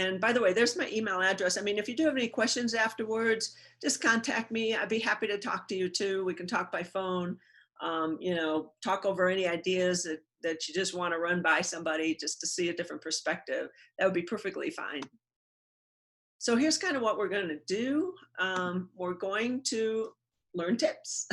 And by the way, there's my email address. I mean, if you do have any questions afterwards, just contact me. I'd be happy to talk to you too. We can talk by phone, talk over any ideas that you just want to run by somebody just to see a different perspective. That would be perfectly fine. So here's kind of what we're going to do. We're going to learn tips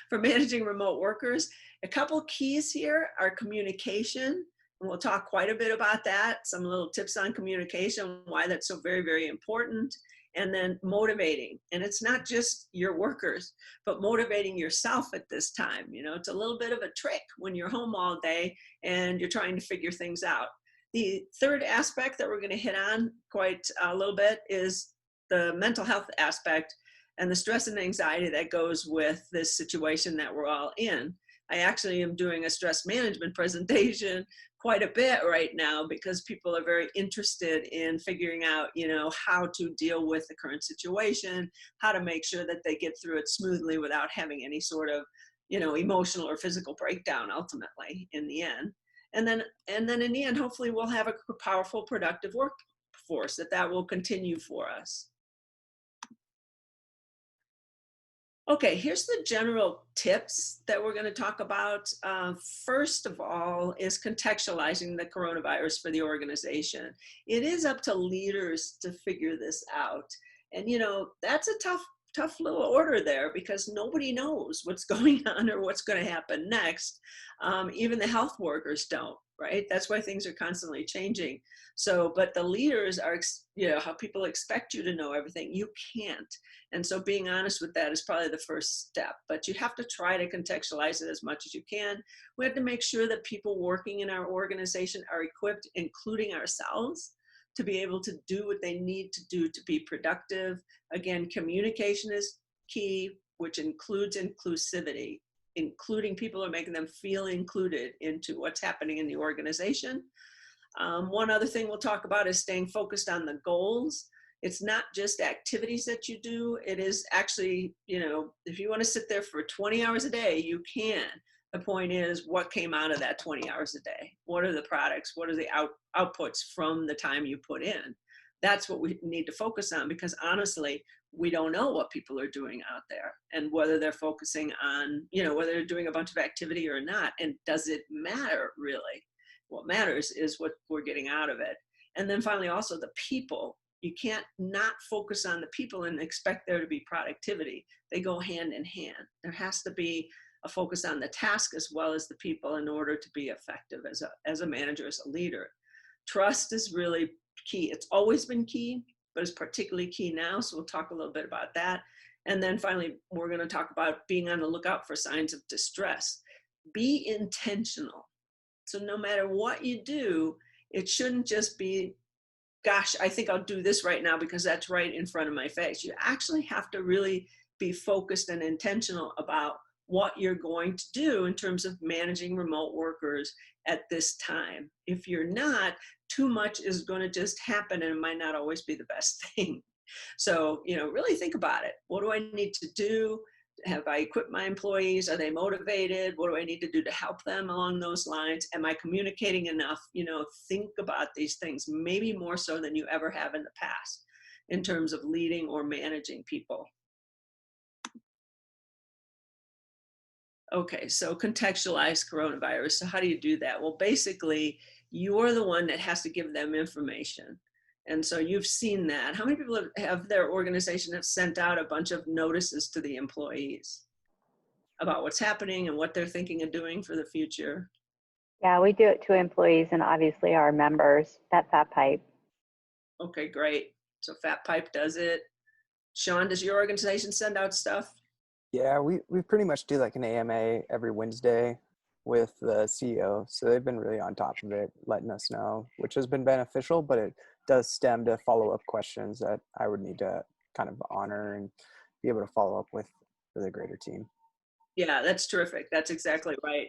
for managing remote workers. A couple keys here are communication. And we'll talk quite a bit about that, some little tips on communication, why that's so very, very important. And then motivating. And it's not just your workers, but motivating yourself at this time. You know, it's a little bit of a trick when you're home all day and you're trying to figure things out. The third aspect that we're going to hit on quite a little bit is the mental health aspect and the stress and anxiety that goes with this situation that we're all in. I actually am doing a stress management presentation quite a bit right now because people are very interested in figuring out, how to deal with the current situation, how to make sure that they get through it smoothly without having any sort of, emotional or physical breakdown ultimately in the end. And then in the end, hopefully we'll have a powerful, productive workforce that will continue for us. Okay, here's the general tips that we're going to talk about. First of all is contextualizing the coronavirus for the organization. It is up to leaders to figure this out. And, that's a tough little order there because nobody knows what's going on or what's going to happen next. Even the health workers don't, right? That's why things are constantly changing. So, but the leaders are, how people expect you to know everything. You can't. And so being honest with that is probably the first step, but you have to try to contextualize it as much as you can. We have to make sure that people working in our organization are equipped, including ourselves, to be able to do what they need to do to be productive. Again, communication is key, which includes inclusivity, including people are making them feel included into what's happening in the organization. One other thing we'll talk about is staying focused on the goals. It's not just activities that you do. It is actually, if you want to sit there for 20 hours a day, you can. The point is, what came out of that 20 hours a day? What are the products? What are the outputs from the time you put in? That's what we need to focus on because honestly, we don't know what people are doing out there and whether they're focusing on, whether they're doing a bunch of activity or not. And does it matter really? What matters is what we're getting out of it. And then finally, also the people. You can't not focus on the people and expect there to be productivity. They go hand in hand. There has to be a focus on the task as well as the people in order to be effective as a manager, as a leader. Trust is really key. It's always been key, but it's particularly key now. So we'll talk a little bit about that. And then finally, we're going to talk about being on the lookout for signs of distress. Be intentional. So no matter what you do, it shouldn't just be, gosh, I think I'll do this right now because that's right in front of my face. You actually have to really be focused and intentional about what you're going to do in terms of managing remote workers at this time. If you're not, too much is going to just happen and it might not always be the best thing. So, really think about it. What do I need to do? Have I equipped my employees? Are they motivated? What do I need to do to help them along those lines? Am I communicating enough? Think about these things, maybe more so than you ever have in the past in terms of leading or managing people. Okay, so contextualize coronavirus. So how do you do that? Well, basically, you're the one that has to give them information. And so you've seen that. How many people have their organization have sent out a bunch of notices to the employees about what's happening and what they're thinking of doing for the future? Yeah, we do it to employees and obviously our members. That's that pipe. Okay, great. So Fat Pipe does it. Sean, does your organization send out stuff? Yeah, we pretty much do like an AMA every Wednesday with the CEO. So they've been really on top of it, letting us know, which has been beneficial, but it does stem to follow-up questions that I would need to kind of honor and be able to follow up with for the greater team. Yeah, that's terrific. That's exactly right.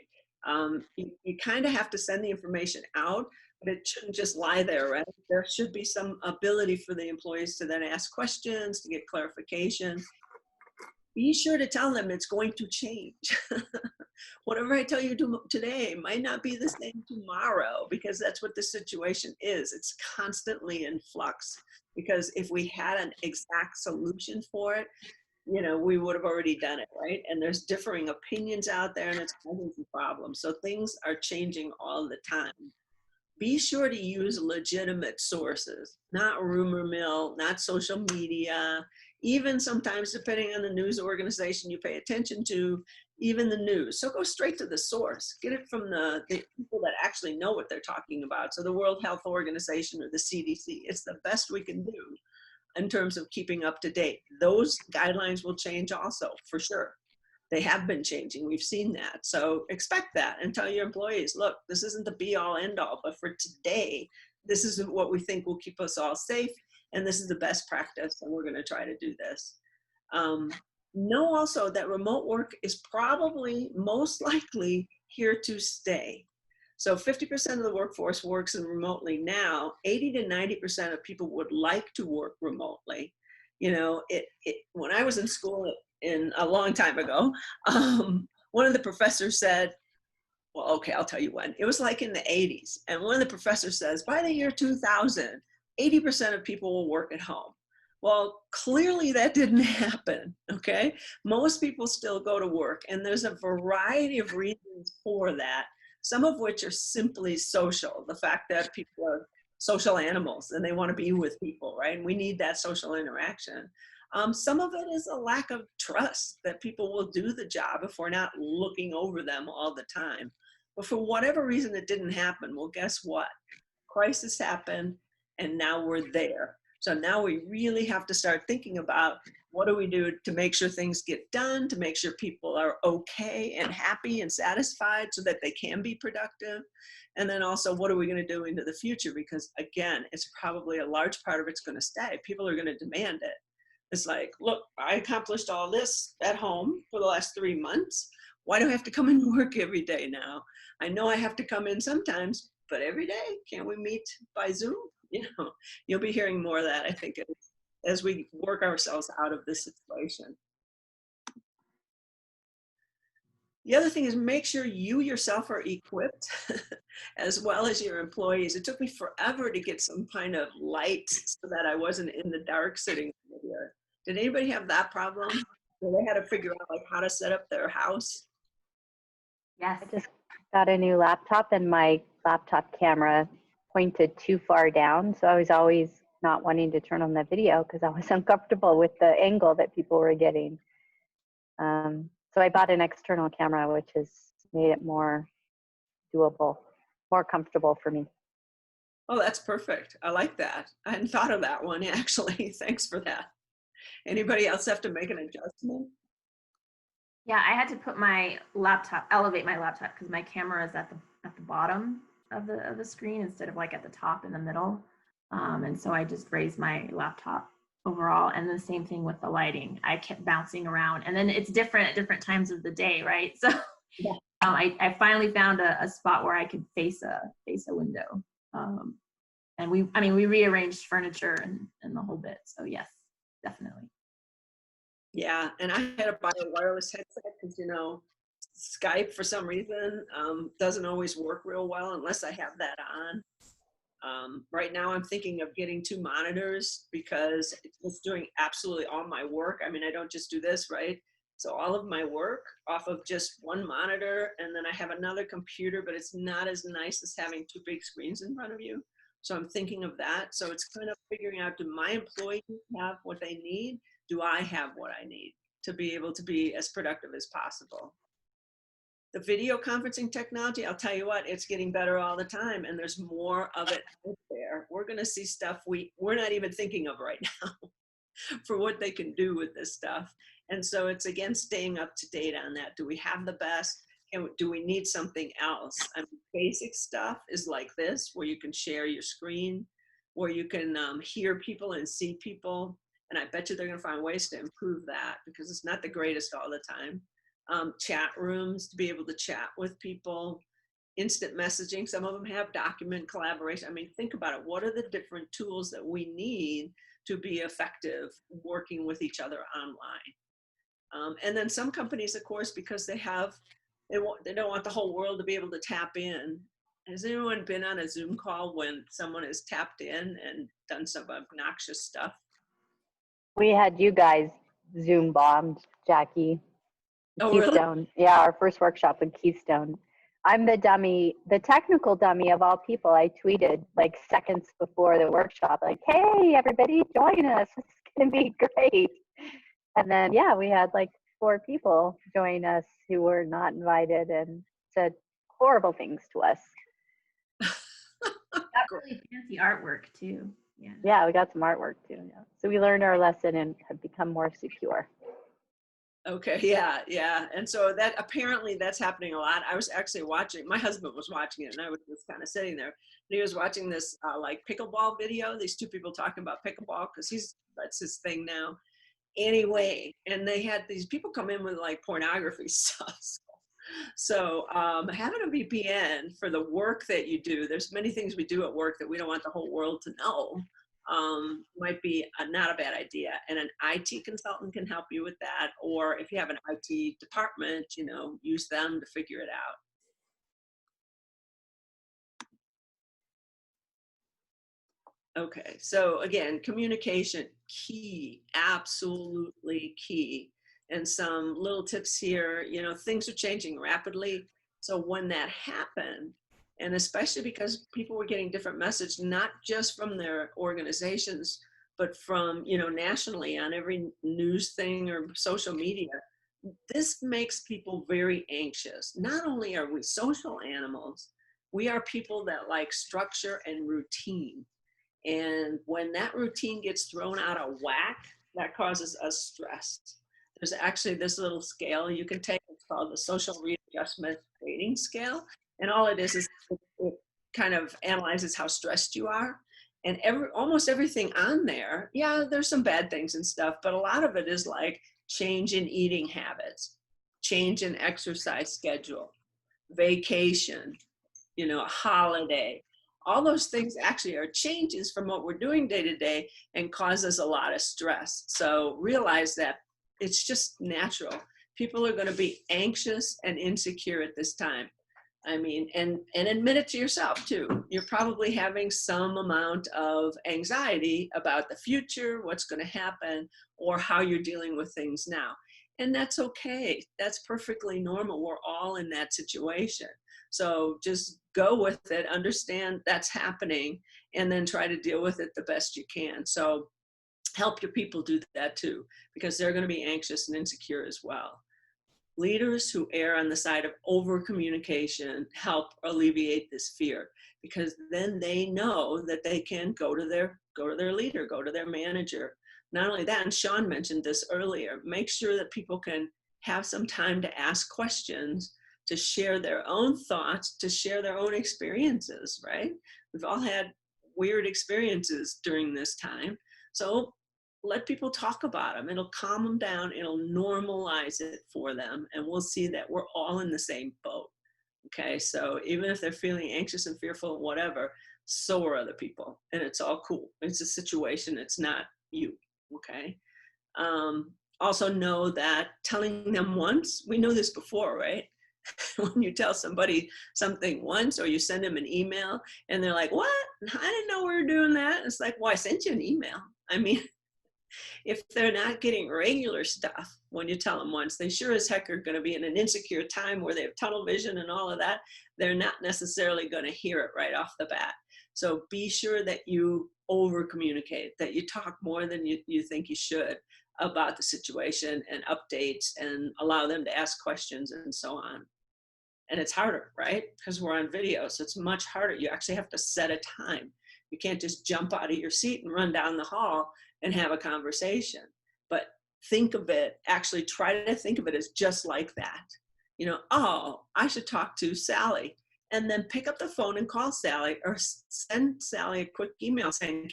You kind of have to send the information out, but it shouldn't just lie there, right? There should be some ability for the employees to then ask questions, to get clarification. be sure to tell them it's going to change. Whatever I tell you today might not be the same tomorrow, because that's what the situation is. It's constantly in flux. Because if we had an exact solution for it, you know, we would have already done it, right? And there's differing opinions out there, and it's causing some problems. So things are changing all the time. Be sure to use legitimate sources, not rumor mill, not social media, even sometimes depending on the news organization you pay attention to, even the news. So go straight to the source. Get it from the people that actually know what they're talking about. So the World Health Organization or the CDC, it's the best we can do in terms of keeping up to date. Those guidelines will change also, for sure. They have been changing. We've seen that. So expect that and tell your employees, look, this isn't the be all end all, but for today, this is what we think will keep us all safe. And this is the best practice. And we're going to try to do this. Know also that remote work is probably most likely here to stay. So 50% of the workforce works remotely now. 80 to 90% of people would like to work remotely. You know, when I was in school in a long time ago, one of the professors said, well, okay, I'll tell you when. It was like in the 80s. And one of the professors says, by the year 2000, 80% of people will work at home. Well, clearly that didn't happen, okay? Most people still go to work, and there's a variety of reasons for that, some of which are simply social. The fact that people are social animals and they want to be with people, right? And we need that social interaction. Some of it is a lack of trust that people will do the job if we're not looking over them all the time. But for whatever reason, it didn't happen. Well, guess what? Crisis happened, and now we're there. So now we really have to start thinking about what do we do to make sure things get done, to make sure people are okay and happy and satisfied so that they can be productive. And then also, what are we going to do into the future? Because again, it's probably a large part of it's going to stay. People are going to demand it. It's like, look, I accomplished all this at home for the last 3 months. Why do I have to come into work every day now? I know I have to come in sometimes, but every day, can't we meet by Zoom? You know, you'll be hearing more of that, I think, as we work ourselves out of this situation. The other thing is make sure you yourself are equipped as well as your employees. It took me forever to get some kind of light so that I wasn't in the dark sitting over here. Did anybody have that problem? Where they had to figure out like how to set up their house? I just got a new laptop, and my laptop camera pointed too far down. So I was always not wanting to turn on the video because I was uncomfortable with the angle that people were getting. So I bought an external camera, which has made it more doable, more comfortable for me. Oh, that's perfect. I like that. I hadn't thought of that one, actually. Thanks for that. Anybody else have to make an adjustment? Yeah, I had to put my laptop, elevate my laptop because my camera is at the bottom of the screen instead of like at the top in the middle. And so I just raised my laptop overall. And the same thing with the lighting. I kept bouncing around, and then it's different at different times of the day, right? So Yeah. I finally found a spot where I could face a window. And we rearranged furniture and the whole bit. So yes, definitely. Yeah, and I had to buy a wireless headset because, you know, Skype for some reason doesn't always work real well unless I have that on. Right now I'm thinking of getting 2 monitors because it's doing absolutely all my work. I mean, I don't just do this, right? So all of my work off of just one monitor, and then I have another computer, but it's not as nice as having 2 big screens in front of you. So I'm thinking of that. So it's kind of figuring out, do my employees have what they need? Do I have what I need to be able to be as productive as possible? The video conferencing technology, I'll tell you what, it's getting better all the time, and there's more of it out there. We're going to see stuff we're not even thinking of right now for what they can do with this stuff. And so it's, again, staying up to date on that. Do we have the best? And do we need something else? I mean, basic stuff is like this, where you can share your screen, where you can hear people and see people. And I bet you they're going to find ways to improve that because it's not the greatest all the time. Chat rooms to be able to chat with people, instant messaging. Some of them have document collaboration. I mean, think about it. What are the different tools that we need to be effective working with each other online? And then some companies, of course, because they don't want the whole world to be able to tap in. Has anyone been on a Zoom call when someone has tapped in and done some obnoxious stuff? We had you guys Zoom bombed, Jackie. Oh, really? Keystone. Yeah, our first workshop with Keystone. I'm the dummy, the technical dummy of all people. I tweeted like seconds before the workshop, like, hey, everybody, join us. It's going to be great. And then, yeah, we had like 4 people join us who were not invited and said horrible things to us. That's really fancy artwork too. Yeah. Yeah, we got some artwork too. Yeah. So we learned our lesson and have become more secure. Okay, yeah, yeah. And so that apparently that's happening a lot. I was actually watching, my husband was watching it and I was just kind of sitting there. And he was watching this like pickleball video, these 2 people talking about pickleball because that's his thing now. Anyway, and they had these people come in with like pornography stuff. So having a VPN for the work that you do, there's many things we do at work that we don't want the whole world to know, might be not a bad idea. And an IT consultant can help you with that. Or if you have an IT department, use them to figure it out. Okay, so again, communication, key, absolutely key. And some little tips here, things are changing rapidly. So when that happened, and especially because people were getting different message, not just from their organizations, but from, nationally on every news thing or social media, this makes people very anxious. Not only are we social animals, we are people that like structure and routine. And when that routine gets thrown out of whack, that causes us stress. There's actually this little scale you can take. It's called the social readjustment rating scale. And all it is it kind of analyzes how stressed you are. And almost everything on there, yeah, there's some bad things and stuff, but a lot of it is like change in eating habits, change in exercise schedule, vacation, a holiday. All those things actually are changes from what we're doing day to day and cause us a lot of stress. So realize that it's just natural. People are going to be anxious and insecure at this time. I mean, and admit it to yourself too. You're probably having some amount of anxiety about the future, what's going to happen, or how you're dealing with things now. And that's okay. That's perfectly normal. We're all in that situation. So just go with it, understand that's happening, and then try to deal with it the best you can. So help your people do that too, because they're going to be anxious and insecure as well. Leaders who err on the side of over communication help alleviate this fear, because then they know that they can go to their leader, go to their manager. Not only that, and Sean mentioned this earlier, make sure that people can have some time to ask questions, to share their own thoughts, to share their own experiences, right? We've all had weird experiences during this time. So let people talk about them. It'll calm them down. It'll normalize it for them. And we'll see that we're all in the same boat. Okay. So even if they're feeling anxious and fearful and whatever, so are other people. And it's all cool. It's a situation. It's not you. Okay. Also know that telling them once, we know this before, right? When you tell somebody something once, or you send them an email and they're like, what? I didn't know we were doing that. It's like, well, I sent you an email. I mean, if they're not getting regular stuff when you tell them once, they sure as heck are going to be in an insecure time where they have tunnel vision and all of that. They're not necessarily going to hear it right off the bat. So be sure that you over communicate, that you talk more than you think you should about the situation and updates, and allow them to ask questions and so on. And it's harder, right? Because we're on video, so it's much harder. You actually have to set a time. You can't just jump out of your seat and run down the hall and have a conversation. But think of it, actually try to think of it as just like that. Oh, I should talk to Sally. And then pick up the phone and call Sally, or send Sally a quick email saying,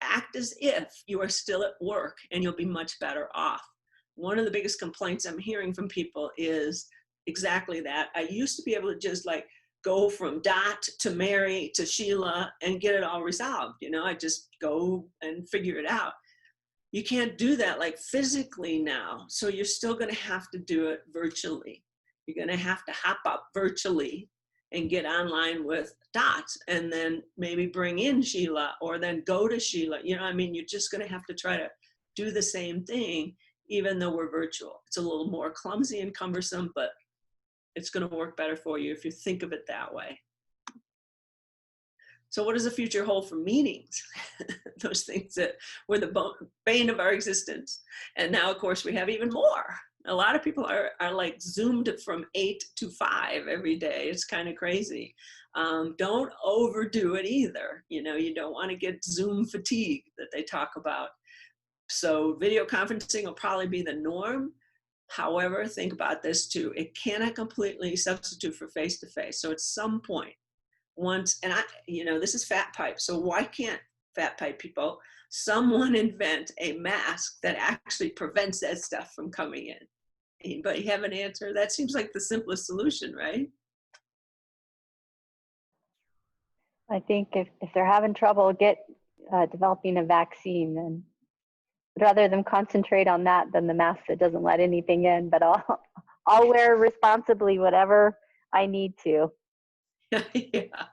act as if you are still at work, and you'll be much better off. One of the biggest complaints I'm hearing from people is exactly that. I used to be able to just like go from Dot to Mary to Sheila and get it all resolved. I just go and figure it out. You can't do that like physically now. So you're still going to have to do it virtually. You're going to have to hop up virtually and get online with Dot, and then maybe bring in Sheila, or then go to Sheila. You know, I mean, you're just going to have to try to do the same thing, even though we're virtual. It's a little more clumsy and cumbersome, but it's going to work better for you if you think of it that way. So what does the future hold for meetings? Those things that were the bane of our existence. And now, of course, we have even more. A lot of people are like zoomed from 8 to 5 every day. It's kind of crazy. Don't overdo it either. You know, you don't want to get Zoom fatigue that they talk about. So video conferencing will probably be the norm. However, think about this too. It cannot completely substitute for face-to-face. So at some point, once, and you know, this is fat pipe. So why can't fat pipe people, someone invent a mask that actually prevents that stuff from coming in? Anybody have an answer? That seems like the simplest solution, right? I think if they're having trouble developing a vaccine, then rather than concentrate on that than the mask that doesn't let anything in, but I'll wear responsibly whatever I need to. Yeah.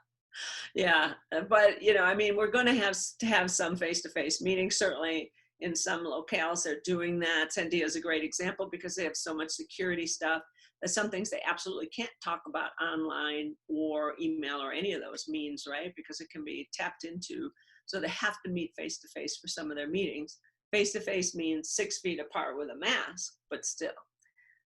Yeah, but you know, I mean, we're going to have some face-to-face meetings. Certainly in some locales they're doing that. Sandia is a great example because they have so much security stuff that some things they absolutely can't talk about online or email or any of those means, right? Because it can be tapped into. So they have to meet face-to-face for some of their meetings. Face-to-face means 6 feet apart with a mask, but still.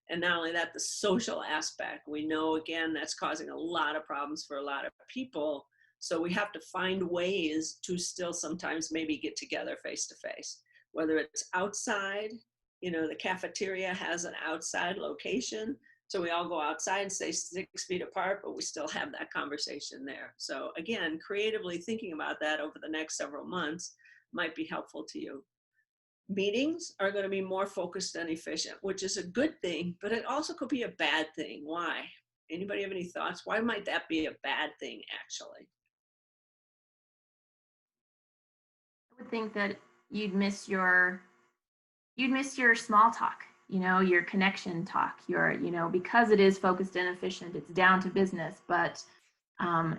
And not only that, the social aspect, we know, again, that's causing a lot of problems for a lot of people. So we have to find ways to still sometimes maybe get together face to face, whether it's outside, you know, the cafeteria has an outside location. So we all go outside and stay 6 feet apart, but we still have that conversation there. So again, creatively thinking about that over the next several months might be helpful to you. Meetings are going to be more focused and efficient, which is a good thing, but it also could be a bad thing. Why? Anybody have any thoughts? Why might that be a bad thing, actually? I would think that you'd miss your small talk, you know, your connection talk, you know, because it is focused and efficient, it's down to business, but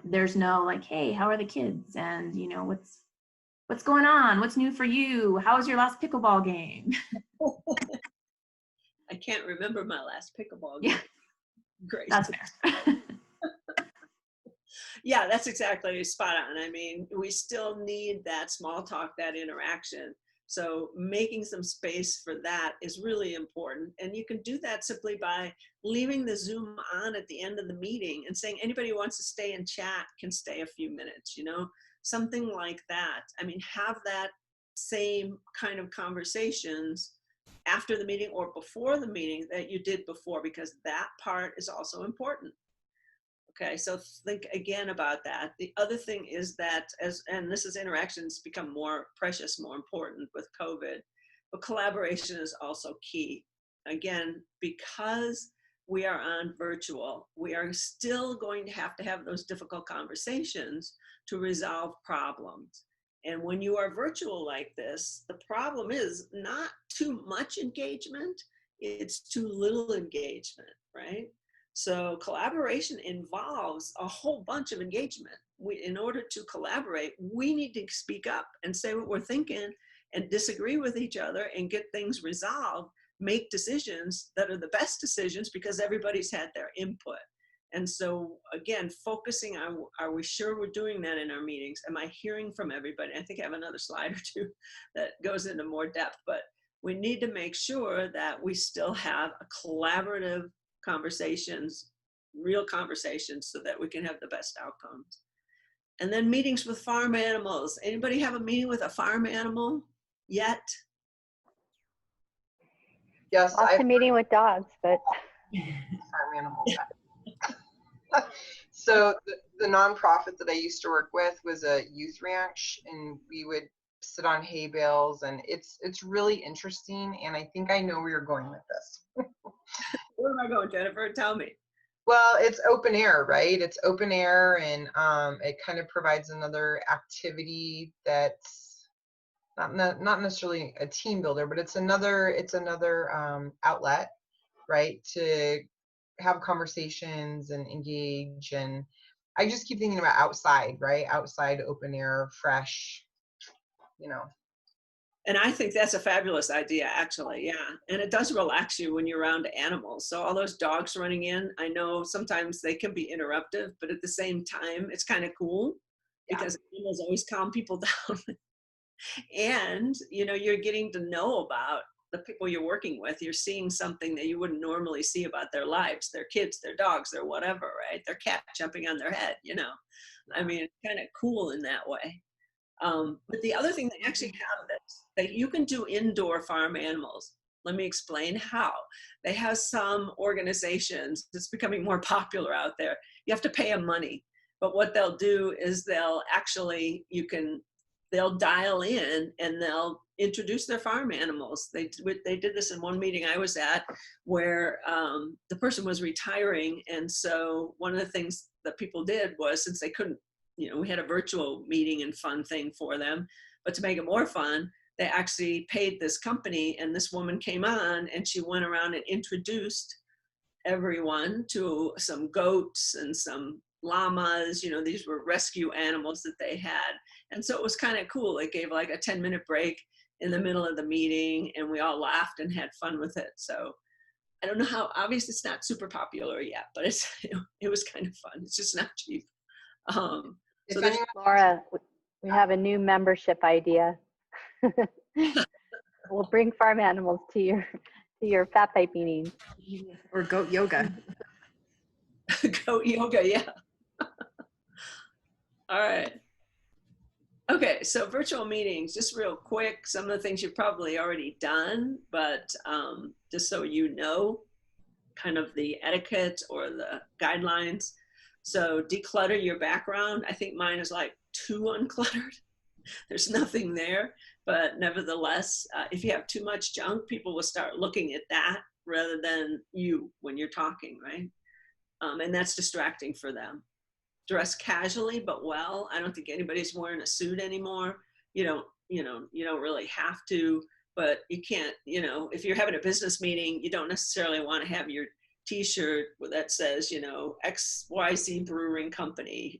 there's no like, hey, how are the kids? And you know, what's going on? What's new for you? How was your last pickleball game? I can't remember my last pickleball game. Yeah, Great. that's fair. Yeah, that's exactly spot on. I mean, we still need that small talk, that interaction. So making some space for that is really important. And you can do that simply by leaving the Zoom on at the end of the meeting and saying anybody who wants to stay and chat can stay a few minutes, you know, something like that. I mean, have that same kind of conversations after the meeting or before the meeting that you did before, because that part is also important. Okay, so think again about that. The other thing is that, and this is interactions become more precious, more important with COVID, but collaboration is also key. Again, because we are on virtual, we are still going to have those difficult conversations to resolve problems. And when you are virtual like this, the problem is not too much engagement, it's too little engagement, right? So collaboration involves a whole bunch of engagement. In order to collaborate, we need to speak up and say what we're thinking and disagree with each other and get things resolved, make decisions that are the best decisions because everybody's had their input. And so again, focusing on, are we sure we're doing that in our meetings? Am I hearing from everybody? I think I have another slide or two that goes into more depth, but we need to make sure that we still have a collaborative conversations, real conversations, so that we can have the best outcomes. And then meetings with farm animals. Anybody have a meeting with a farm animal yet? Yes, Lots of meeting with dogs, but farm animals. So the nonprofit that I used to work with was a youth ranch, and we would sit on hay bales, and it's really interesting, and I think I know where you're going with this. Where am I going, Jennifer? Tell me. Well, it's open air, right? It's open air, and it kind of provides another activity that's not necessarily a team builder, but it's another outlet, right, to have conversations and engage. And I just keep thinking about outside, right? Outside, open air, fresh, you know. And I think that's a fabulous idea, actually. Yeah. And it does relax you when you're around animals. So all those dogs running in, I know sometimes they can be interruptive, but at the same time, it's kind of cool Yeah. because animals always calm people down. And, you know, you're getting to know about the people you're working with. You're seeing something that you wouldn't normally see about their lives, their kids, their dogs, their whatever, right? Their cat jumping on their head, you know. I mean, it's kind of cool in that way. But the other thing, they actually have this, that you can do indoor farm animals. Let me explain how. They have some organizations, it's becoming more popular out there. You have to pay them money. But what they'll do is they'll actually, they'll dial in and they'll introduce their farm animals. They did this in one meeting I was at where the person was retiring. And so one of the things that people did was, since they couldn't, you know, we had a virtual meeting and fun thing for them, but to make it more fun, they actually paid this company, and this woman came on and she went around and introduced everyone to some goats and some llamas. You know, these were rescue animals that they had. And so it was kind of cool. It gave like a 10-minute break in the middle of the meeting, and we all laughed and had fun with it. So I don't know how, obviously it's not super popular yet, but it was kind of fun. It's just not cheap. So there's, Laura, we have a new membership idea. We'll bring farm animals to your fat pipe meetings. Or goat yoga. goat yoga, yeah. All right. Okay, so virtual meetings, just real quick, some of the things you've probably already done, but just so you know, kind of the etiquette or the guidelines. So declutter your background. I think mine is like too uncluttered. There's nothing there, but nevertheless, if you have too much junk, people will start looking at that rather than you when you're talking, right? And that's distracting for them. Dress casually, but well. I don't think anybody's wearing a suit anymore. You don't really have to, but you can't, you know, if you're having a business meeting, you don't necessarily want to have your t-shirt that says, you know, XYZ Brewing Company,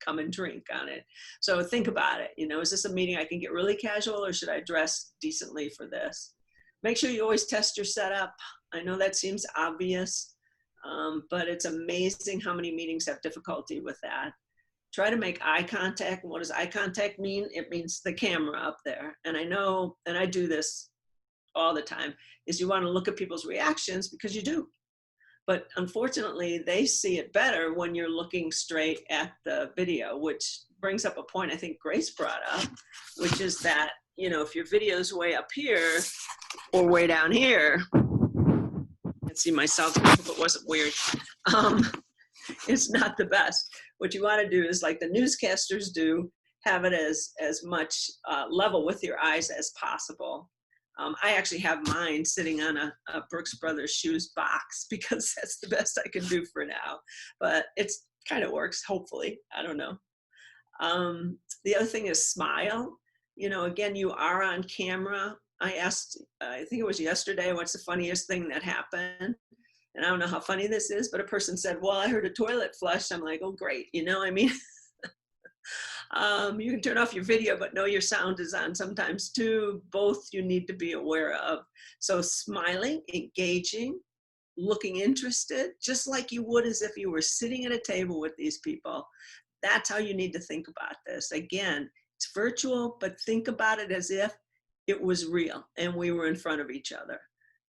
come and drink on it. So think about it. You know, is this a meeting I can get really casual, or should I dress decently for this? Make sure you always test your setup. I know that seems obvious, but it's amazing how many meetings have difficulty with that. Try to make eye contact. What does eye contact mean? It means the camera up there. And I know, and I do this all the time, is you want to look at people's reactions because you do. But unfortunately, they see it better when you're looking straight at the video, which brings up a point I think Grace brought up, which is that, you know, if your video's way up here or way down here, I can see myself if it wasn't weird, it's not the best. What you want to do is, like the newscasters do, have it as much level with your eyes as possible. I actually have mine sitting on a Brooks Brothers shoes box because that's the best I can do for now. But it's kind of works, hopefully. I don't know. The other thing is smile. You know, again, you are on camera. I asked, I think it was yesterday, what's the funniest thing that happened? And I don't know how funny this is, but a person said, well, I heard a toilet flush. I'm like, oh, great. You know, I mean, you can turn off your video, but know your sound is on sometimes too. Both you need to be aware of. So smiling, engaging, looking interested, just like you would as if you were sitting at a table with these people. That's how you need to think about this. Again, it's virtual, but think about it as if it was real and we were in front of each other.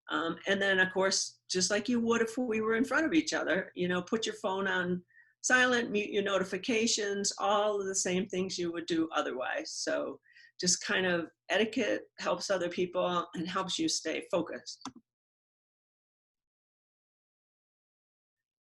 And then, of course, just like you would if we were in front of each other, you know, put your phone on silent, mute your notifications, all of the same things you would do otherwise. So just kind of etiquette helps other people and helps you stay focused.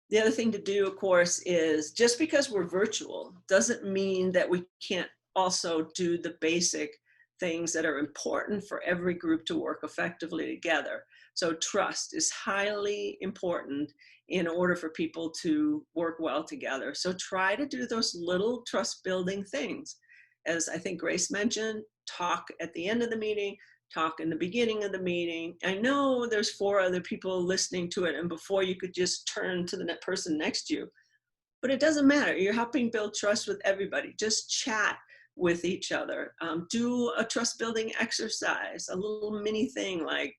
The other thing to do, of course, is just because we're virtual doesn't mean that we can't also do the basic things that are important for every group to work effectively together. So trust is highly important in order for people to work well together. So try to do those little trust building things. As I think Grace mentioned, talk at the end of the meeting, talk in the beginning of the meeting. I know there's 4 other people listening to it, and before you could just turn to the person next to you. But it doesn't matter. You're helping build trust with everybody. Just chat with each other. Do a trust building exercise, a little mini thing like,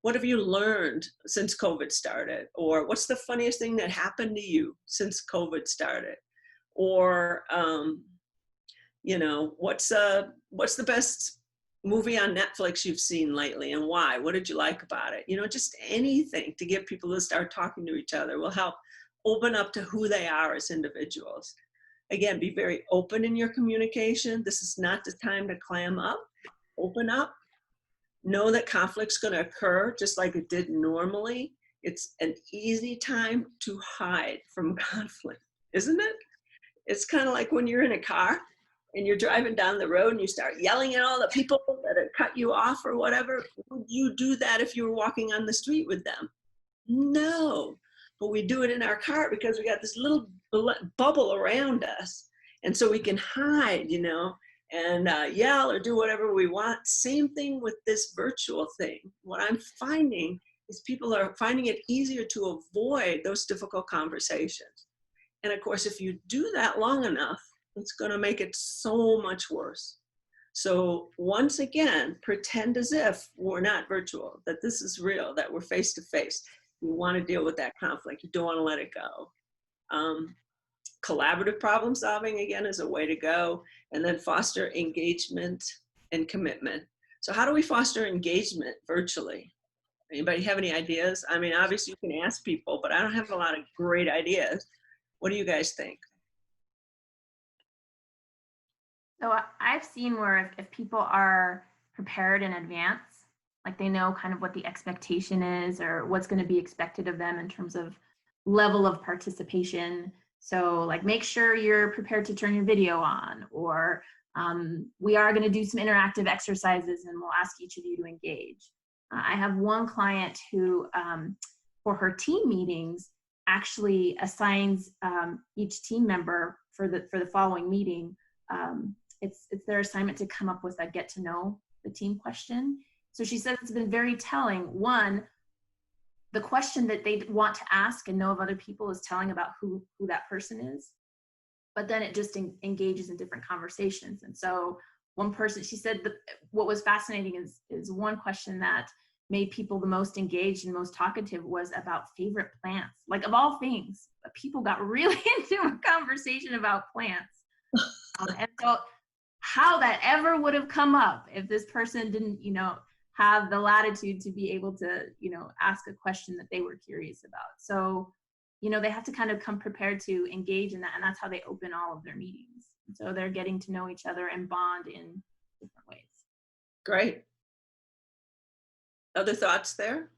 what have you learned since COVID started? Or what's the funniest thing that happened to you since COVID started? Or, you know, what's the best movie on Netflix you've seen lately and why? What did you like about it? You know, just anything to get people to start talking to each other will help open up to who they are as individuals. Again, be very open in your communication. This is not the time to clam up. Open up. Know that conflict's going to occur just like it did normally. It's an easy time to hide from conflict, isn't it? It's kind of like when you're in a car and you're driving down the road and you start yelling at all the people that have cut you off or whatever. Would you do that if you were walking on the street with them? No, but we do it in our car because we got this little bubble around us. And so we can hide, you know, and yell or do whatever we want. Same thing with this virtual thing. What I'm finding is people are finding it easier to avoid those difficult conversations. And of course, if you do that long enough, it's going to make it so much worse. So once again, pretend as if we're not virtual, that this is real, that we're face to face. You want to deal with that conflict. You don't want to let it go. Collaborative problem solving, again, is a way to go. And then foster engagement and commitment. So how do we foster engagement virtually? Anybody have any ideas? I mean, obviously you can ask people, but I don't have a lot of great ideas. What do you guys think? So I've seen where if people are prepared in advance, like they know kind of what the expectation is or what's going to be expected of them in terms of level of participation. So like make sure you're prepared to turn your video on, or we are going to do some interactive exercises and we'll ask each of you to engage. I have one client who, for her team meetings, actually assigns each team member for the following meeting. It's their assignment to come up with a get to know the team question. So she says it's been very telling. One, the question that they want to ask and know of other people is telling about who that person is. But then it just engages in different conversations. And so one person, she said, what was fascinating is one question that made people the most engaged and most talkative was about favorite plants. Like of all things, people got really into a conversation about plants. And so how that ever would have come up if this person didn't, you know, have the latitude to be able to, you know, ask a question that they were curious about. So, you know, they have to kind of come prepared to engage in that. And that's how they open all of their meetings. And so they're getting to know each other and bond in different ways. Great. Other thoughts there?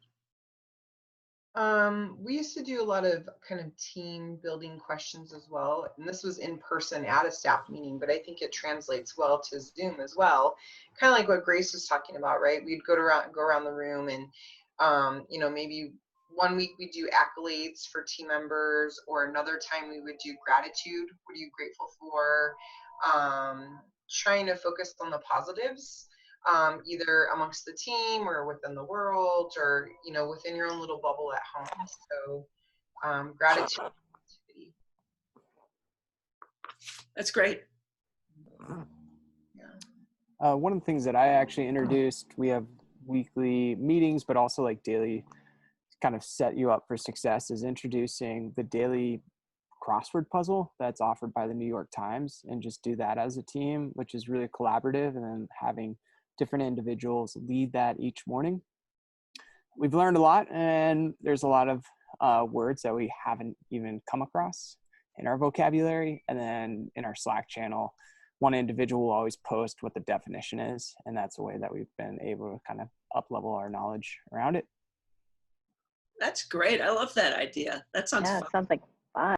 We used to do a lot of kind of team building questions as well. And this was in person at a staff meeting, but I think it translates well to Zoom as well. Kind of like what Grace was talking about, right? We'd go around the room and, you know, maybe one week we do accolades for team members, or another time we would do gratitude. What are you grateful for? Trying to focus on the positives. Either amongst the team or within the world, or, you know, within your own little bubble at home. So gratitude. That's great. One of the things that I actually introduced, we have weekly meetings, but also like daily, kind of set you up for success, is introducing the daily crossword puzzle that's offered by the New York Times, and just do that as a team, which is really collaborative, and then having different individuals lead that each morning. We've learned a lot, and there's a lot of words that we haven't even come across in our vocabulary. And then in our Slack channel, one individual will always post what the definition is, and that's a way that we've been able to kind of up-level our knowledge around it. That's great. I love that idea. That sounds fun. It sounds like fun.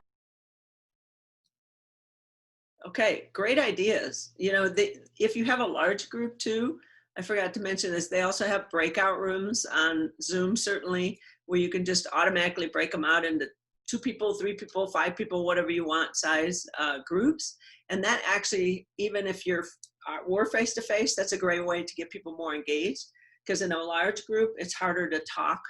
Okay, great ideas. You know, if you have a large group too, I forgot to mention this, they also have breakout rooms on Zoom, certainly, where you can just automatically break them out into 2 people, 3 people, 5 people, whatever you want size groups. And that actually, even if you're we're face-to-face, that's a great way to get people more engaged, because in a large group, it's harder to talk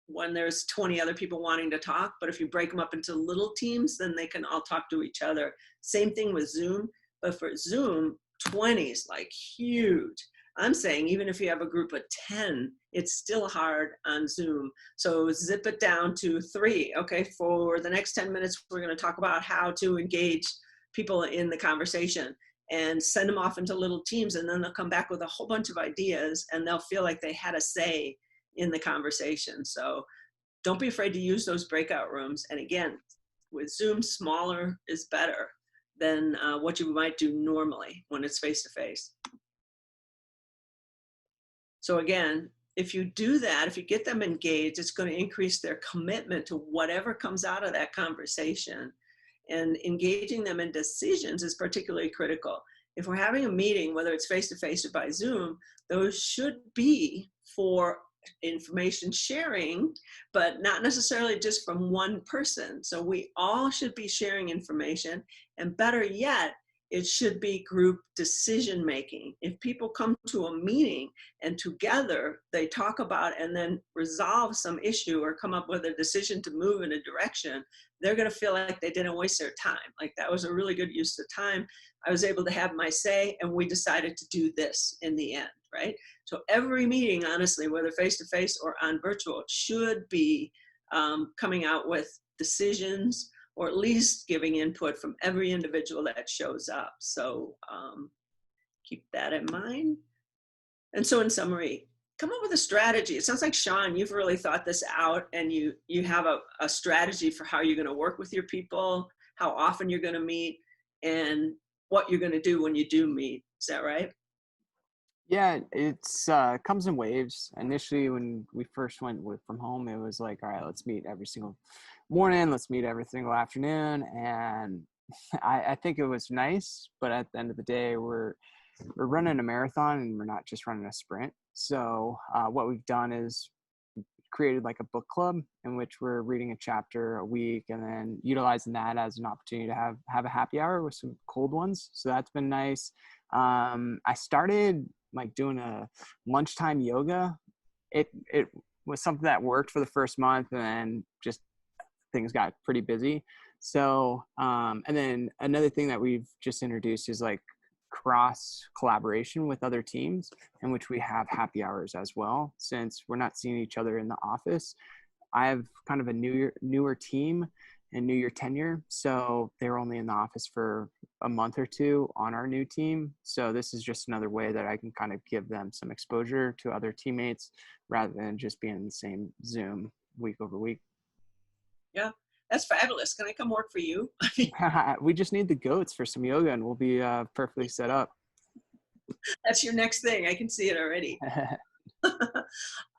when there's 20 other people wanting to talk. But if you break them up into little teams, then they can all talk to each other. Same thing with Zoom, but for Zoom, 20 is like huge. I'm saying even if you have a group of 10, it's still hard on Zoom. So zip it down to 3. Okay, for the next 10 minutes, we're going to talk about how to engage people in the conversation, and send them off into little teams, and then they'll come back with a whole bunch of ideas, and they'll feel like they had a say in the conversation. So don't be afraid to use those breakout rooms. And again, with Zoom, smaller is better than what you might do normally when it's face-to-face. So again, if you do that, if you get them engaged, it's going to increase their commitment to whatever comes out of that conversation. And engaging them in decisions is particularly critical. If we're having a meeting, whether it's face-to-face or by Zoom, those should be for information sharing, but not necessarily just from one person. So we all should be sharing information, and better yet, it should be group decision making. If people come to a meeting and together they talk about and then resolve some issue or come up with a decision to move in a direction, they're going to feel like they didn't waste their time. Like that was a really good use of time. I was able to have my say, and we decided to do this in the end, right? So every meeting, honestly, whether face-to-face or on virtual, should be coming out with decisions, or at least giving input from every individual that shows up. So keep that in mind. And so in summary, come up with a strategy. It sounds like, Sean, you've really thought this out, and you have a strategy for how you're going to work with your people, how often you're going to meet, and what you're going to do when you do meet. Is that right? Yeah, it's comes in waves. Initially, when we first went from home, it was like, all right, let's meet every single morning, let's meet every single afternoon, and I think it was nice. But at the end of the day, we're running a marathon, and we're not just running a sprint. So what we've done is created like a book club in which we're reading a chapter a week, and then utilizing that as an opportunity to have a happy hour with some cold ones. So that's been nice. I started like doing a lunchtime yoga. It was something that worked for the first month, and then just things got pretty busy. So and then another thing that we've just introduced is like cross collaboration with other teams, in which we have happy hours as well, since we're not seeing each other in the office. I have kind of a newer team and new year tenure, so they're only in the office for a month or two on our new team. So this is just another way that I can kind of give them some exposure to other teammates rather than just being in the same Zoom week over week. Yeah, that's fabulous. Can I come work for you? We just need the goats for some yoga, and we'll be perfectly set up. That's your next thing. I can see it already.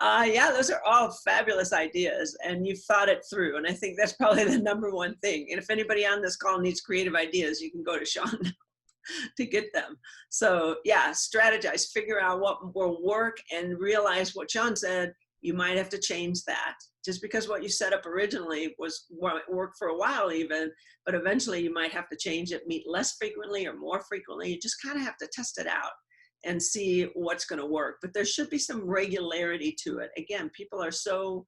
Yeah, those are all fabulous ideas, and you've thought it through. And I think that's probably the number one thing. And if anybody on this call needs creative ideas, you can go to Sean to get them. So yeah, strategize, figure out what will work, and realize what Sean said. You might have to change that. Just because what you set up originally was work for a while even, but eventually you might have to change it, meet less frequently or more frequently. You just kind of have to test it out and see what's going to work. But there should be some regularity to it. Again, people are so,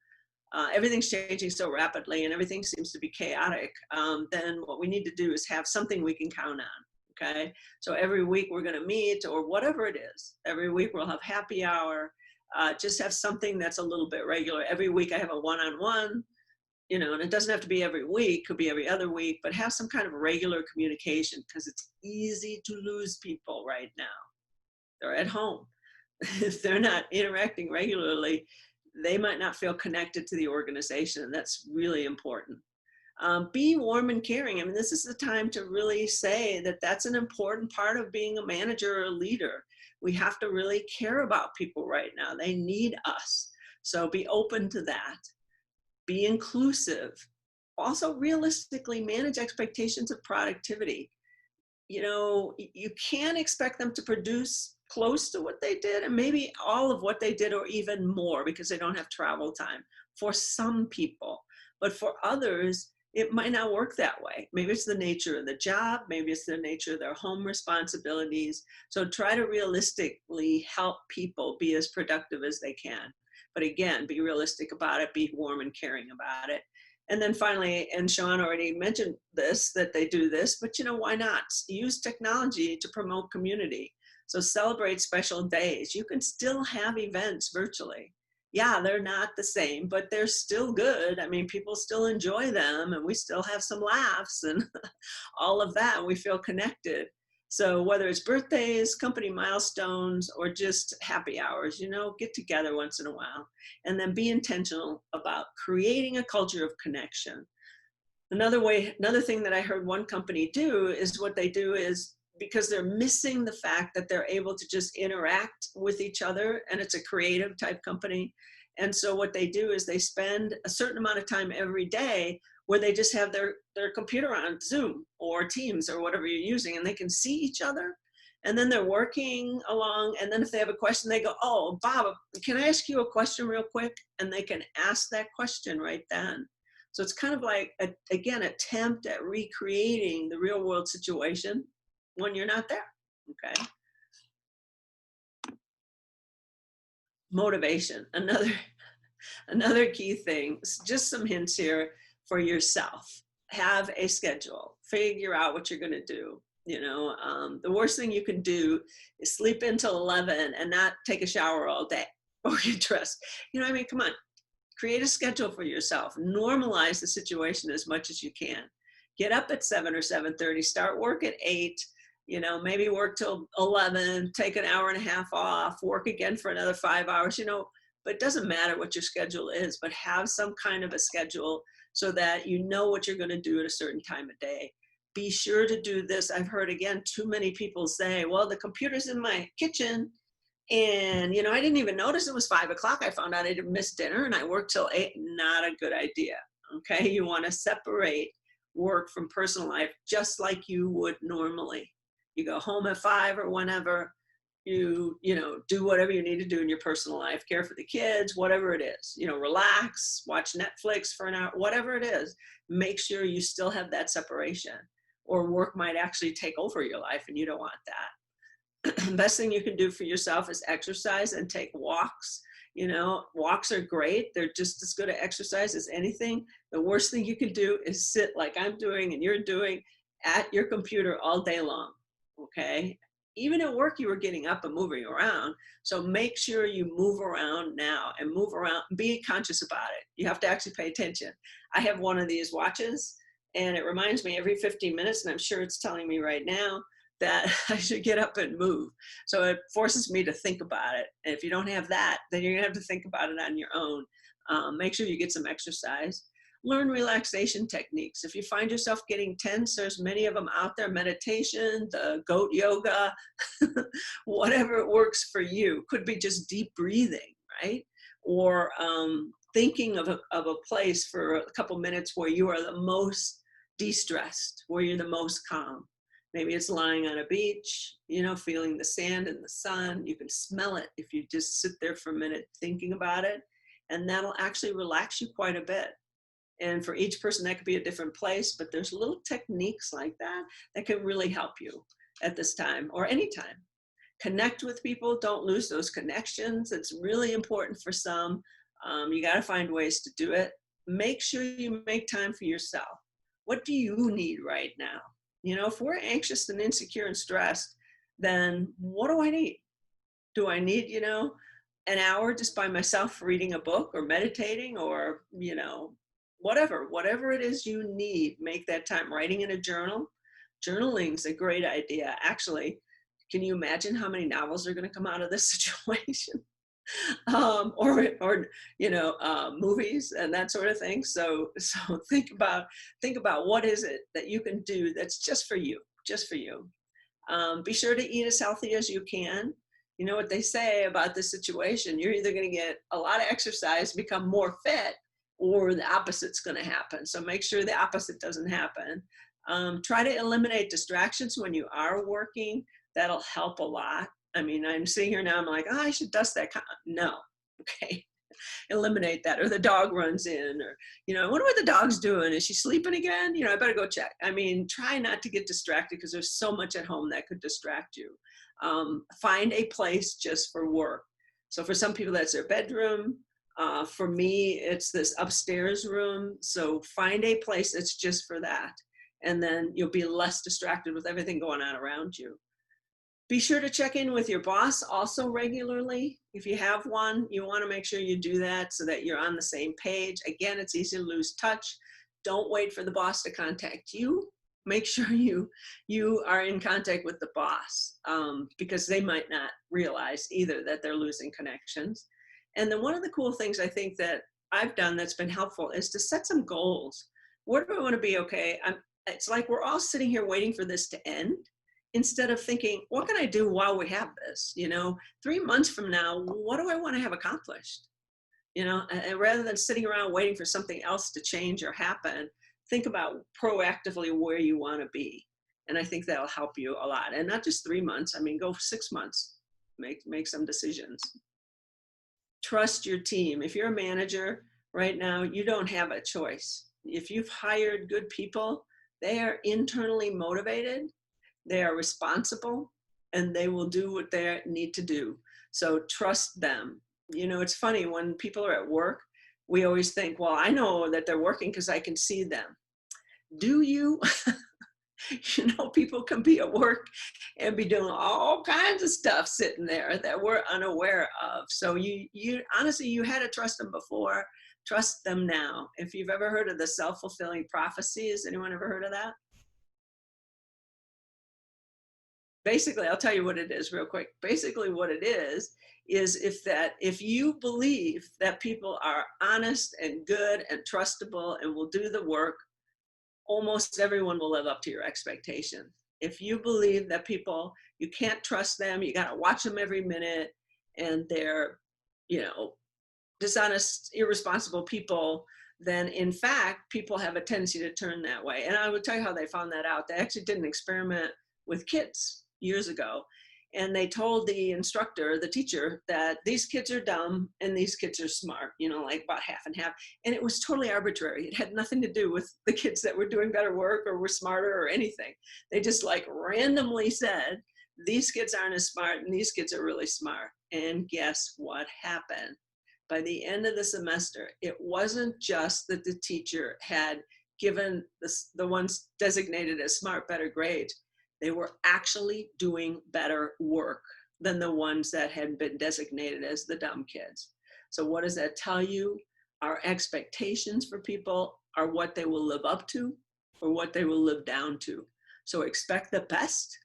everything's changing so rapidly and everything seems to be chaotic. Then what we need to do is have something we can count on, okay? So every week we're going to meet, or whatever it is. Every week we'll have happy hour. Just have something that's a little bit regular. Every week I have a one-on-one, you know, and it doesn't have to be every week, could be every other week, but have some kind of regular communication, because it's easy to lose people right now. They're at home. If they're not interacting regularly, they might not feel connected to the organization, and that's really important. Be warm and caring. I mean, this is the time to really say that that's an important part of being a manager or a leader. We have to really care about people right now. They need us. So be open to that. Be inclusive. Also, realistically manage expectations of productivity. You know, you can't expect them to produce close to what they did, and maybe all of what they did or even more, because they don't have travel time for some people. But for others, it might not work that way. Maybe it's the nature of the job, maybe it's the nature of their home responsibilities. So try to realistically help people be as productive as they can. But again, be realistic about it, be warm and caring about it. And then finally, and Sean already mentioned this, that they do this, but why not? Use technology to promote community. So celebrate special days. You can still have events virtually. Yeah, they're not the same, but they're still good. I mean, people still enjoy them, and we still have some laughs and all of that, and we feel connected. So whether it's birthdays, company milestones, or just happy hours, get together once in a while, and then be intentional about creating a culture of connection. Another thing that I heard one company do is what they do is, because they're missing the fact that they're able to just interact with each other, and it's a creative type company. And so what they do is they spend a certain amount of time every day where they just have their computer on Zoom or Teams or whatever you're using, and they can see each other. And then they're working along, and then if they have a question, they go, oh, Bob, can I ask you a question real quick? And they can ask that question right then. So it's kind of like, again, attempt at recreating the real world situation when you're not there, okay? Motivation, another key thing, just some hints here for yourself. Have a schedule, figure out what you're gonna do. The worst thing you can do is sleep until 11 and not take a shower all day or get dressed. Come on, create a schedule for yourself. Normalize the situation as much as you can. Get up at 7 or 7:30, start work at 8, maybe work till 11, take an hour and a half off, work again for another 5 hours, but it doesn't matter what your schedule is, but have some kind of a schedule so that you know what you're going to do at a certain time of day. Be sure to do this. I've heard, again, too many people say, well, the computer's in my kitchen, and, I didn't even notice it was 5 o'clock. I found out I didn't miss dinner and I worked till 8. Not a good idea. Okay. You want to separate work from personal life, just like you would normally. You go home at 5 or whenever, you do whatever you need to do in your personal life, care for the kids, whatever it is, relax, watch Netflix for an hour, whatever it is. Make sure you still have that separation, or work might actually take over your life and you don't want that. Best thing you can do for yourself is exercise and take walks. Walks are great. They're just as good at exercise as anything. The worst thing you can do is sit like I'm doing and you're doing at your computer all day long. Okay. Even at work, you were getting up and moving around. So make sure you move around now, and move around, be conscious about it. You have to actually pay attention. I have one of these watches, and it reminds me every 15 minutes, and I'm sure it's telling me right now that I should get up and move. So it forces me to think about it. And if you don't have that, then you're gonna have to think about it on your own. Make sure you get some exercise. Learn relaxation techniques. If you find yourself getting tense, there's many of them out there. Meditation, the goat yoga, whatever works for you. Could be just deep breathing, right? Or thinking of a place for a couple minutes where you are the most de-stressed, where you're the most calm. Maybe it's lying on a beach, feeling the sand and the sun. You can smell it if you just sit there for a minute thinking about it, and that'll actually relax you quite a bit. And for each person, that could be a different place, but there's little techniques like that that can really help you at this time or anytime. Connect with people. Don't lose those connections. It's really important for some. You got to find ways to do it. Make sure you make time for yourself. What do you need right now? If we're anxious and insecure and stressed, then what do I need? Do I need, an hour just by myself reading a book or meditating, or, whatever it is you need, make that time. Writing in a journal. Journaling's a great idea. Actually, can you imagine how many novels are going to come out of this situation? Or movies and that sort of thing. So think about what is it that you can do that's just for you. Be sure to eat as healthy as you can. You know what they say about this situation: you're either going to get a lot of exercise, become more fit, or the opposite's going to happen. So make sure the opposite doesn't happen. Try to eliminate distractions when you are working. That'll help a lot. I mean, I'm sitting here now, I'm like, oh, I should dust that. No, okay. eliminate that. Or the dog runs in, or, I wonder what the dog's doing. Is she sleeping again? I better go check. I mean, try not to get distracted because there's so much at home that could distract you. Find a place just for work. So for some people, that's their bedroom. For me, it's this upstairs room. So find a place that's just for that. And then you'll be less distracted with everything going on around you. Be sure to check in with your boss also regularly. If you have one, you want to make sure you do that so that you're on the same page. Again, it's easy to lose touch. Don't wait for the boss to contact you. Make sure you are in contact with the boss, because they might not realize either that they're losing connections. And then one of the cool things I think that I've done that's been helpful is to set some goals. Where do I want to be? Okay, it's like we're all sitting here waiting for this to end, instead of thinking, what can I do while we have this? 3 months from now, what do I want to have accomplished? And rather than sitting around waiting for something else to change or happen, think about proactively where you want to be. And I think that'll help you a lot. And not just 3 months, I mean, go 6 months, make some decisions. Trust your team. If you're a manager right now, you don't have a choice. If you've hired good people, they are internally motivated, they are responsible, and they will do what they need to do. So trust them. It's funny, when people are at work, we always think, well, I know that they're working because I can see them. Do you? People can be at work and be doing all kinds of stuff sitting there that we're unaware of. So you honestly, you had to trust them before. Trust them now. If you've ever heard of the self-fulfilling prophecy, has anyone ever heard of that? Basically, I'll tell you what it is real quick. Basically, what it is if you believe that people are honest and good and trustable and will do the work, almost everyone will live up to your expectation. If you believe that people, you can't trust them, you got to watch them every minute, and they're, dishonest, irresponsible people, then in fact, people have a tendency to turn that way. And I would tell you how they found that out. They actually did an experiment with kids years ago. And they told the instructor, the teacher, that these kids are dumb and these kids are smart, like about half and half. And it was totally arbitrary. It had nothing to do with the kids that were doing better work or were smarter or anything. They just randomly said, these kids aren't as smart and these kids are really smart. And guess what happened? By the end of the semester, it wasn't just that the teacher had given the ones designated as smart better grades. They were actually doing better work than the ones that had been designated as the dumb kids. So what does that tell you? Our expectations for people are what they will live up to or what they will live down to. So expect the best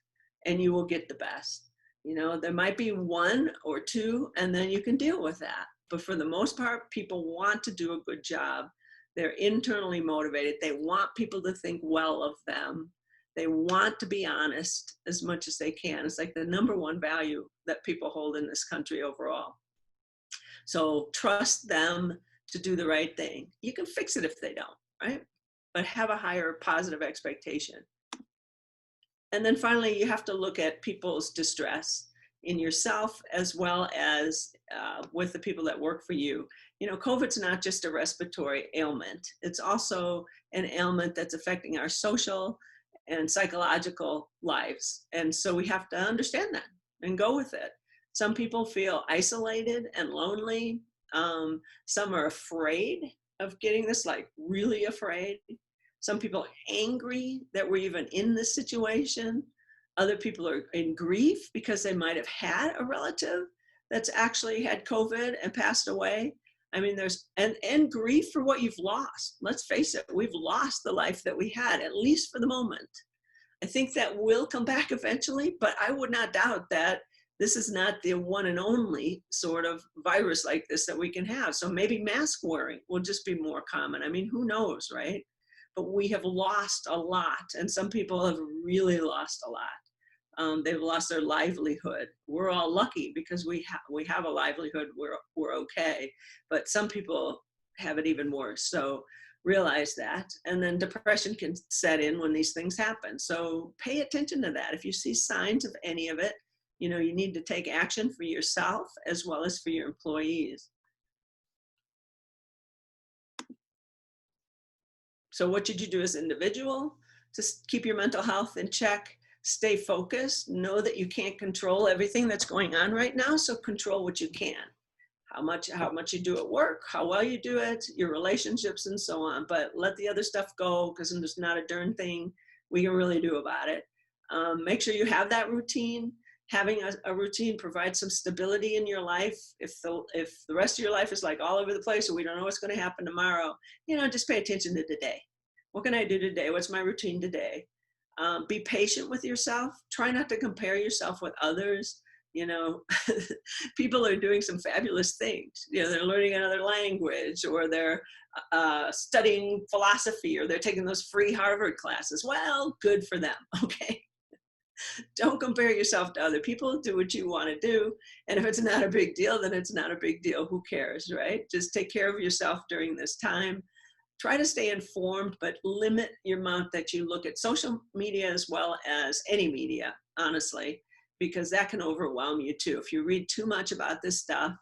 and you will get the best. There might be one or two and then you can deal with that. But for the most part, people want to do a good job. They're internally motivated. They want people to think well of them. They want to be honest as much as they can. It's like the number one value that people hold in this country overall. So trust them to do the right thing. You can fix it if they don't, right? But have a higher positive expectation. And then finally, you have to look at people's distress in yourself as well as with the people that work for you. COVID's not just a respiratory ailment. It's also an ailment that's affecting our social and psychological lives. And so we have to understand that and go with it. Some people feel isolated and lonely. Some are afraid of getting this, really afraid. Some people are angry that we're even in this situation. Other people are in grief because they might have had a relative that's actually had COVID and passed away. I mean, there's and grief for what you've lost. Let's face it, we've lost the life that we had, at least for the moment. I think that will come back eventually, but I would not doubt that this is not the one and only sort of virus like this that we can have. So maybe mask wearing will just be more common. I mean, who knows, right? But we have lost a lot, and some people have really lost a lot. They've lost their livelihood. We're all lucky because we have a livelihood. We're okay, but some people have it even worse. So realize that, and then depression can set in when these things happen. So pay attention to that. If you see signs of any of it, you need to take action for yourself as well as for your employees. So what should you do as an individual to keep your mental health in check? Stay focused. Know that you can't control everything that's going on right now, so control what you can. How much you do at work, how well you do it, your relationships, and so on. But let the other stuff go, because there's not a darn thing we can really do about it. Make sure you have that routine. Having a routine provides some stability in your life. If the rest of your life is like all over the place, or we don't know what's going to happen tomorrow, just pay attention to today. What can I do today? What's my routine today? Be patient with yourself. Try not to compare yourself with others. People are doing some fabulous things. They're learning another language, or they're studying philosophy, or they're taking those free Harvard classes. Well, good for them. Okay. Don't compare yourself to other people. Do what you want to do. And if it's not a big deal, then it's not a big deal. Who cares, right? Just take care of yourself during this time. Try to stay informed, but limit your amount that you look at social media as well as any media, honestly, because that can overwhelm you too. If you read too much about this stuff,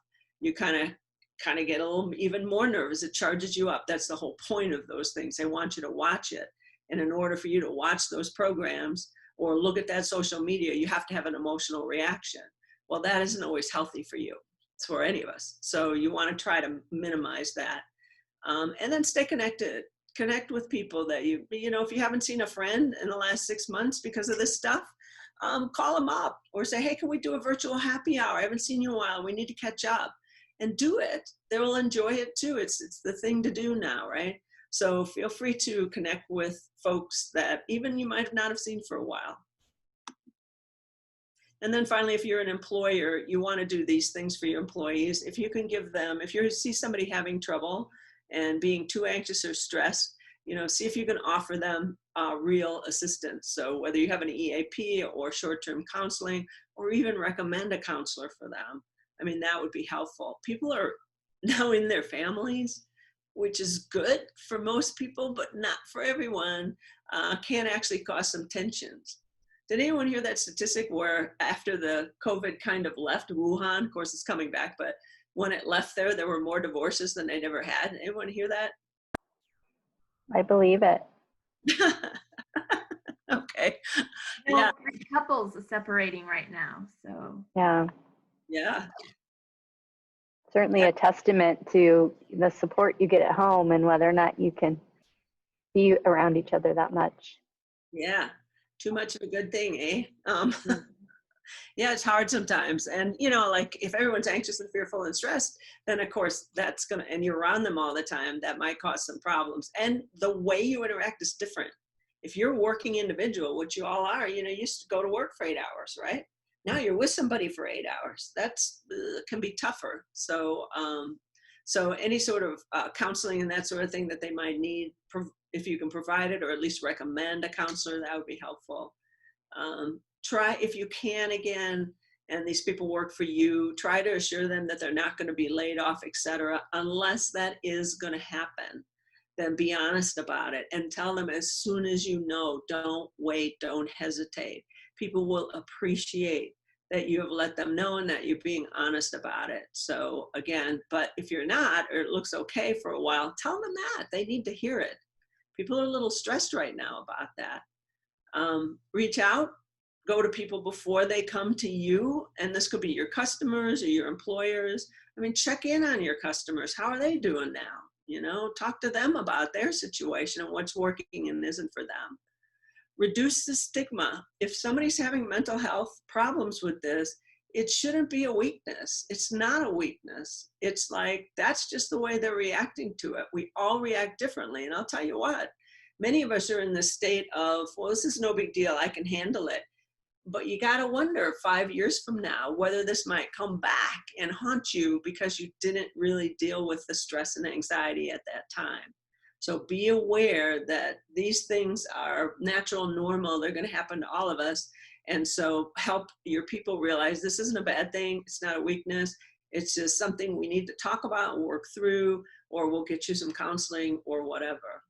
you kind of get a little even more nervous. It charges you up. That's the whole point of those things. They want you to watch it. And in order for you to watch those programs or look at that social media, you have to have an emotional reaction. Well, that isn't always healthy for you. It's for any of us. So you want to try to minimize that. And then stay connected. Connect with people that if you haven't seen a friend in the last 6 months because of this stuff, call them up or say, hey, can we do a virtual happy hour? I haven't seen you in a while. We need to catch up. And do it. They will enjoy it too. It's the thing to do now, right? So feel free to connect with folks that even you might not have seen for a while. And then finally, if you're an employer, you want to do these things for your employees. If you can give them, if you see somebody having trouble and being too anxious or stressed, see if you can offer them real assistance. So whether you have an EAP or short-term counseling, or even recommend a counselor for them, that would be helpful. People are now in their families, which is good for most people, but not for everyone, can actually cause some tensions. Did anyone hear that statistic where after the COVID kind of left Wuhan, of course it's coming back, but when it left there were more divorces than they never had? Anyone hear that? I believe it. Okay. Well, Yeah. 3 couples are separating right now, so. Yeah. Certainly a testament to the support you get at home and whether or not you can be around each other that much. Yeah. Too much of a good thing, eh? Yeah, it's hard sometimes. And, like if everyone's anxious and fearful and stressed, then of course and you're around them all the time, that might cause some problems. And the way you interact is different. If you're a working individual, which you all are, you used to go to work for 8 hours, right? Now you're with somebody for 8 hours. That's can be tougher. So, so any sort of counseling and that sort of thing that they might need, if you can provide it, or at least recommend a counselor, that would be helpful. Try, if you can, again, and these people work for you, try to assure them that they're not going to be laid off, etc., unless that is going to happen. Then be honest about it and tell them as soon as you know. Don't wait, don't hesitate. People will appreciate that you have let them know and that you're being honest about it. So again, but if you're not, or it looks okay for a while, tell them that. They need to hear it. People are a little stressed right now about that. Reach out, go to people before they come to you. And this could be your customers or your employers. Check in on your customers. How are they doing now? Talk to them about their situation and what's working and isn't for them. Reduce the stigma. If somebody's having mental health problems with this, it shouldn't be a weakness. It's not a weakness. It's like, that's just the way they're reacting to it. We all react differently. And I'll tell you what, many of us are in the state of, well, this is no big deal. I can handle it. But you got to wonder 5 years from now whether this might come back and haunt you because you didn't really deal with the stress and anxiety at that time. So be aware that these things are natural, normal. They're going to happen to all of us. And so help your people realize this isn't a bad thing. It's not a weakness. It's just something we need to talk about and work through, or we'll get you some counseling or whatever.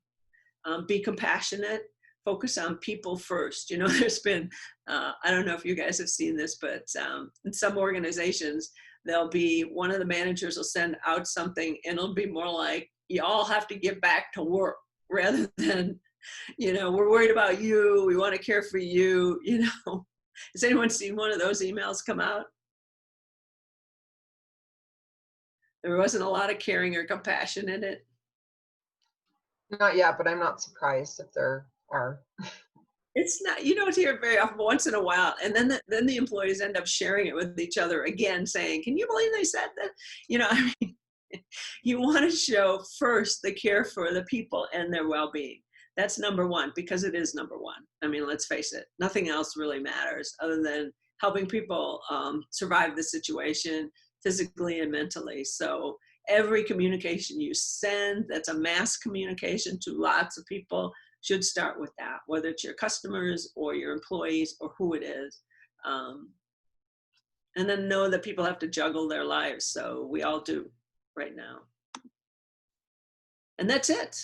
Be compassionate. Focus on people first. There's been, I don't know if you guys have seen this, but in some organizations, there'll be one of the managers will send out something and it'll be more like, you all have to get back to work, rather than, we're worried about you, we want to care for you, Has anyone seen one of those emails come out? There wasn't a lot of caring or compassion in it. Not yet, but I'm not surprised if there are. It's not, you don't hear it very often, but once in a while. And then the employees end up sharing it with each other again, saying, can you believe they said that? I mean, you want to show first the care for the people and their well-being. That's number one, because it is number one. I mean, let's face it, nothing else really matters other than helping people survive the situation physically and mentally. So every communication you send that's a mass communication to lots of people should start with that, whether it's your customers or your employees or who it is. And then know that people have to juggle their lives. So we all do right now. And that's it.